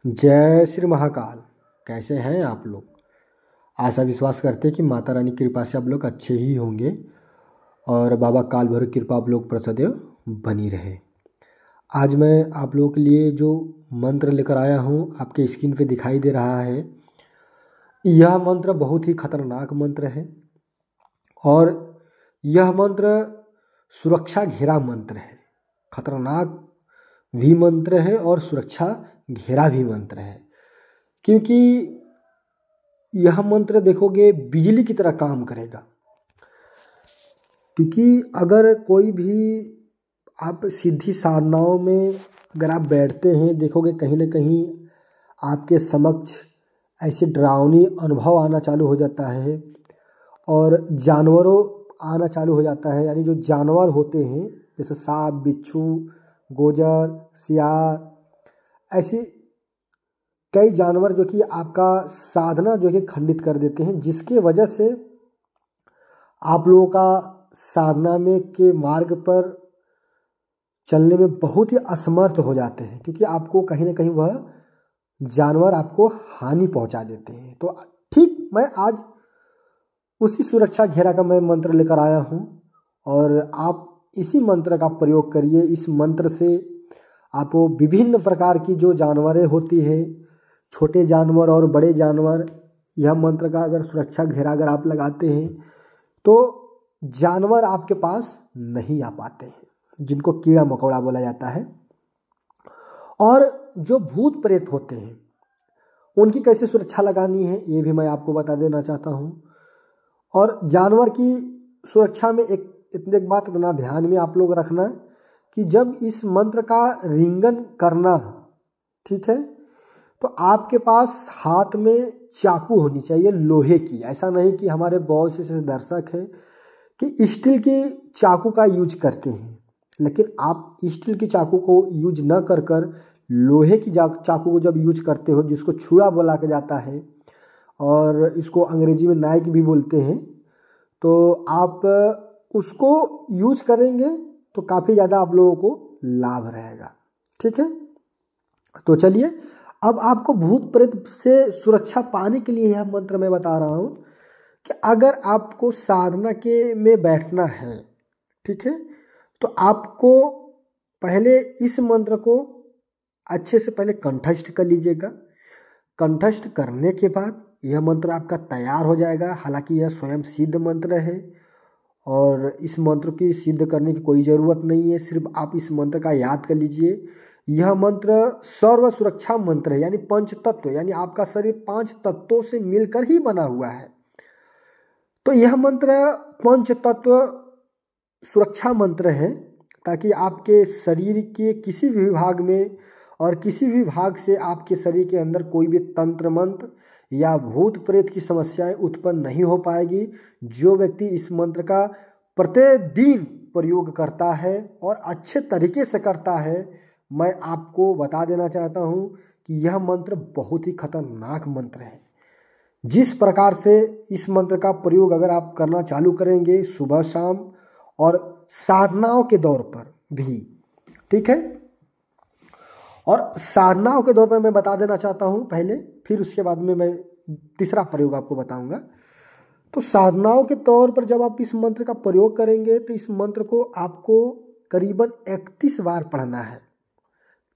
जय श्री महाकाल। कैसे हैं आप लोग? आशा विश्वास करते हैं कि माता रानी की कृपा से आप लोग अच्छे ही होंगे और बाबा काल भैरव की कृपा आप लोग पर सदैव बनी रहे। आज मैं आप लोगों के लिए जो मंत्र लेकर आया हूँ आपके स्क्रीन पे दिखाई दे रहा है। यह मंत्र बहुत ही खतरनाक मंत्र है और यह मंत्र सुरक्षा घेरा मंत्र है। खतरनाक भी मंत्र है और सुरक्षा घेरा भी मंत्र है, क्योंकि यह मंत्र देखोगे बिजली की तरह काम करेगा। क्योंकि अगर कोई भी आप सिद्धि साधनाओं में अगर आप बैठते हैं, देखोगे कहीं ना कहीं आपके समक्ष ऐसे डरावनी अनुभव आना चालू हो जाता है और जानवरों आना चालू हो जाता है। यानी जो जानवर होते हैं जैसे सांप, बिच्छू, गोजर, सियार, ऐसे कई जानवर जो कि आपका साधना जो कि खंडित कर देते हैं, जिसके वजह से आप लोगों का साधना में के मार्ग पर चलने में बहुत ही असमर्थ हो जाते हैं, क्योंकि आपको कहीं ना कहीं वह जानवर आपको हानि पहुंचा देते हैं। तो ठीक मैं आज उसी सुरक्षा घेरा का मैं मंत्र लेकर आया हूं और आप इसी मंत्र का प्रयोग करिए। इस मंत्र से आपको विभिन्न प्रकार की जो जानवरें होती हैं, छोटे जानवर और बड़े जानवर, यह मंत्र का अगर सुरक्षा घेरा अगर आप लगाते हैं तो जानवर आपके पास नहीं आ पाते हैं, जिनको कीड़ा मकोड़ा बोला जाता है। और जो भूत प्रेत होते हैं उनकी कैसे सुरक्षा लगानी है ये भी मैं आपको बता देना चाहता हूँ। और जानवर की सुरक्षा में एक बात इतना ध्यान में आप लोग रखना कि जब इस मंत्र का रिंगन करना, ठीक है, तो आपके पास हाथ में चाकू होनी चाहिए लोहे की। ऐसा नहीं कि हमारे बहुत से ऐसे दर्शक हैं कि स्टील की चाकू का यूज करते हैं, लेकिन आप स्टील की चाकू को यूज न कर लोहे की चाकू को जब यूज करते हो, जिसको छुरा बोला के जाता है और इसको अंग्रेजी में नाइफ भी बोलते हैं, तो आप उसको यूज करेंगे तो काफ़ी ज़्यादा आप लोगों को लाभ रहेगा। ठीक है, तो चलिए अब आपको भूत प्रेत से सुरक्षा पाने के लिए यह मंत्र मैं बता रहा हूँ कि अगर आपको साधना के में बैठना है, ठीक है, तो आपको पहले इस मंत्र को अच्छे से पहले कंठस्थ कर लीजिएगा। कंठस्थ करने के बाद यह मंत्र आपका तैयार हो जाएगा। हालांकि यह स्वयं सिद्ध मंत्र है और इस मंत्र की सिद्ध करने की कोई ज़रूरत नहीं है, सिर्फ आप इस मंत्र का याद कर लीजिए। यह मंत्र सर्व सुरक्षा मंत्र है, यानी पंच तत्व, यानी आपका शरीर 5 तत्वों से मिलकर ही बना हुआ है। तो यह मंत्र पंच तत्व सुरक्षा मंत्र है, ताकि आपके शरीर के किसी भी विभाग में और किसी भी भाग से आपके शरीर के अंदर कोई भी तंत्र मंत्र या भूत प्रेत की समस्याएं उत्पन्न नहीं हो पाएगी। जो व्यक्ति इस मंत्र का प्रतिदिन प्रयोग करता है और अच्छे तरीके से करता है, मैं आपको बता देना चाहता हूं कि यह मंत्र बहुत ही खतरनाक मंत्र है। जिस प्रकार से इस मंत्र का प्रयोग अगर आप करना चालू करेंगे सुबह शाम और साधनाओं के दौर पर भी, ठीक है, और साधनाओं के दौर पर मैं बता देना चाहता हूं पहले, फिर उसके बाद में मैं तीसरा प्रयोग आपको बताऊंगा। तो साधनाओं के तौर पर जब आप इस मंत्र का प्रयोग करेंगे तो इस मंत्र को आपको करीबन 31 बार पढ़ना है।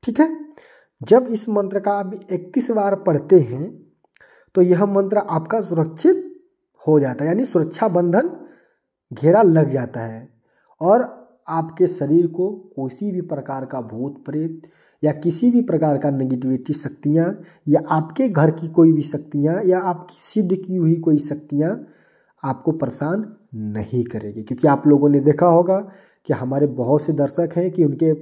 ठीक है, जब इस मंत्र का आप 31 बार पढ़ते हैं तो यह मंत्र आपका सुरक्षित हो जाता है, यानी सुरक्षा बंधन घेरा लग जाता है और आपके शरीर को किसी भी प्रकार का भूत प्रेत या किसी भी प्रकार का नेगेटिविटी शक्तियाँ या आपके घर की कोई भी शक्तियाँ या आपकी सिद्ध की हुई कोई शक्तियाँ आपको परेशान नहीं करेगी। क्योंकि आप लोगों ने देखा होगा कि हमारे बहुत से दर्शक हैं कि उनके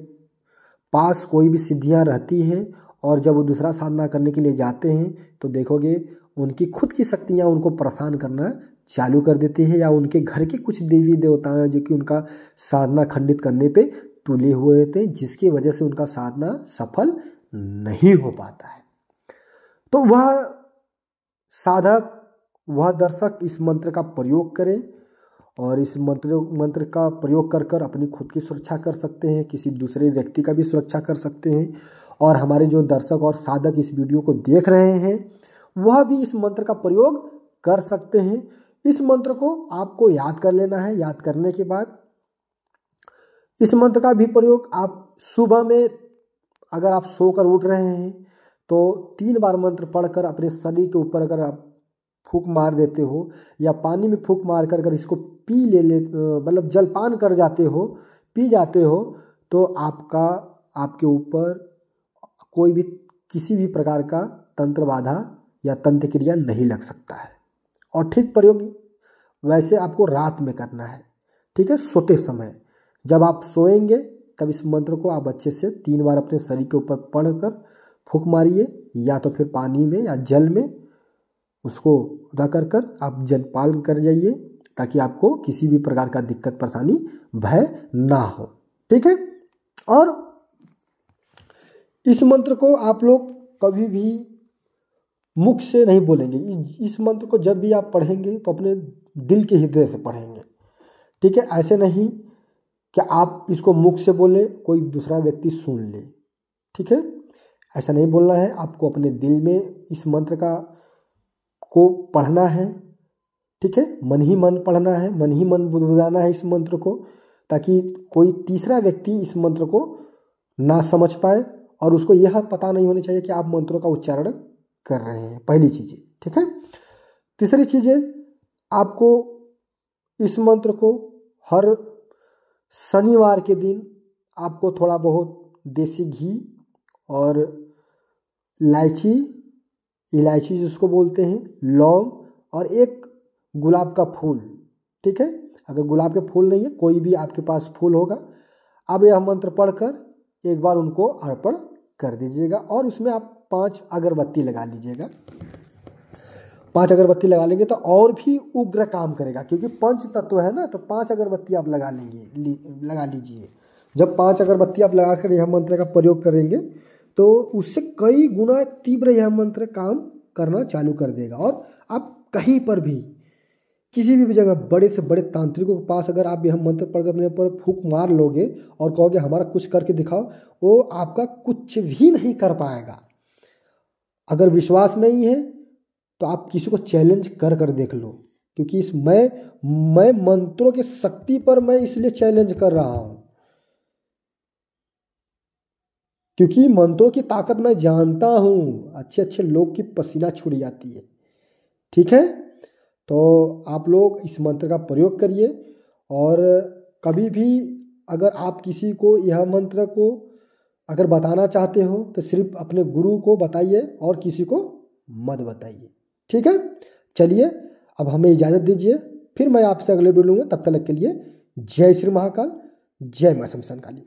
पास कोई भी सिद्धियाँ रहती हैं और जब वो दूसरा साधना करने के लिए जाते हैं तो देखोगे उनकी खुद की शक्तियाँ उनको परेशान करना चालू कर देती है, या उनके घर के कुछ देवी देवता हैं जो कि उनका साधना खंडित करने पे तुले हुए होते हैं, जिसकी वजह से उनका साधना सफल नहीं हो पाता है। तो वह साधक, वह दर्शक इस मंत्र का प्रयोग करें और इस मंत्र का प्रयोग कर अपनी खुद की सुरक्षा कर सकते हैं, किसी दूसरे व्यक्ति का भी सुरक्षा कर सकते हैं और हमारे जो दर्शक और साधक इस वीडियो को देख रहे हैं वह भी इस मंत्र का प्रयोग कर सकते हैं। इस मंत्र को आपको याद कर लेना है। याद करने के बाद इस मंत्र का भी प्रयोग आप सुबह में अगर आप सोकर उठ रहे हैं तो 3 बार मंत्र पढ़कर अपने शरीर के ऊपर अगर आप फूंक मार देते हो या पानी में फूंक मार कर अगर इसको मतलब जलपान कर जाते हो, पी जाते हो, तो आपके ऊपर कोई भी किसी भी प्रकार का तंत्र बाधा या तंत्र क्रिया नहीं लग सकता है। और ठीक प्रयोग वैसे आपको रात में करना है, ठीक है, सोते समय। जब आप सोएंगे तब इस मंत्र को आप अच्छे से 3 बार अपने शरीर के ऊपर पढ़कर फूंक मारिए, या तो फिर पानी में या जल में उसको अदा कर आप जलपान कर जाइए, ताकि आपको किसी भी प्रकार का दिक्कत परेशानी भय ना हो, ठीक है। और इस मंत्र को आप लोग कभी भी मुख से नहीं बोलेंगे। इस मंत्र को जब भी आप पढ़ेंगे तो अपने दिल के हृदय से पढ़ेंगे, ठीक है। ऐसे नहीं कि आप इसको मुख से बोले कोई दूसरा व्यक्ति सुन ले, ठीक है, ऐसा नहीं बोलना है। आपको अपने दिल में इस मंत्र को पढ़ना है, ठीक है, मन ही मन पढ़ना है, मन ही मन बुदबुदाना है इस मंत्र को, ताकि कोई तीसरा व्यक्ति इस मंत्र को ना समझ पाए और उसको यह पता नहीं होनी चाहिए कि आप मंत्रों का उच्चारण कर रहे हैं। पहली चीज़, ठीक है। तीसरी चीज़ है, आपको इस मंत्र को हर शनिवार के दिन आपको थोड़ा बहुत देसी घी और इलायची जिसको बोलते हैं, लौंग और एक गुलाब का फूल, ठीक है। अगर गुलाब के फूल नहीं है, कोई भी आपके पास फूल होगा, अब यह मंत्र पढ़कर एक बार उनको अर्पण कर दीजिएगा और उसमें आप 5 अगरबत्ती लगा लीजिएगा। 5 अगरबत्ती लगा लेंगे तो और भी उग्र काम करेगा, क्योंकि पंच तत्व है ना, तो 5 अगरबत्ती आप लगा लीजिए। जब 5 अगरबत्ती आप लगा कर यह मंत्र का प्रयोग करेंगे तो उससे कई गुना तीव्र यह मंत्र काम करना चालू कर देगा। और आप कहीं पर भी किसी भी जगह बड़े से बड़े तांत्रिकों के पास अगर आप यह मंत्र पढ़कर अपने पर फूंक मार लोगे और कहोगे हमारा कुछ करके दिखाओ, वो आपका कुछ भी नहीं कर पाएगा। अगर विश्वास नहीं है तो आप किसी को चैलेंज कर देख लो, क्योंकि मैं मंत्रों की शक्ति पर मैं इसलिए चैलेंज कर रहा हूँ, क्योंकि मंत्रों की ताकत मैं जानता हूँ। अच्छे अच्छे लोग की पसीना छूट जाती है, ठीक है। तो आप लोग इस मंत्र का प्रयोग करिए और कभी भी अगर आप किसी को यह मंत्र को अगर बताना चाहते हो तो सिर्फ अपने गुरु को बताइए और किसी को मत बताइए, ठीक है। चलिए अब हमें इजाज़त दीजिए, फिर मैं आपसे अगले वीडियो में, तब तक के लिए जय श्री महाकाल, जय मां शमशान काली।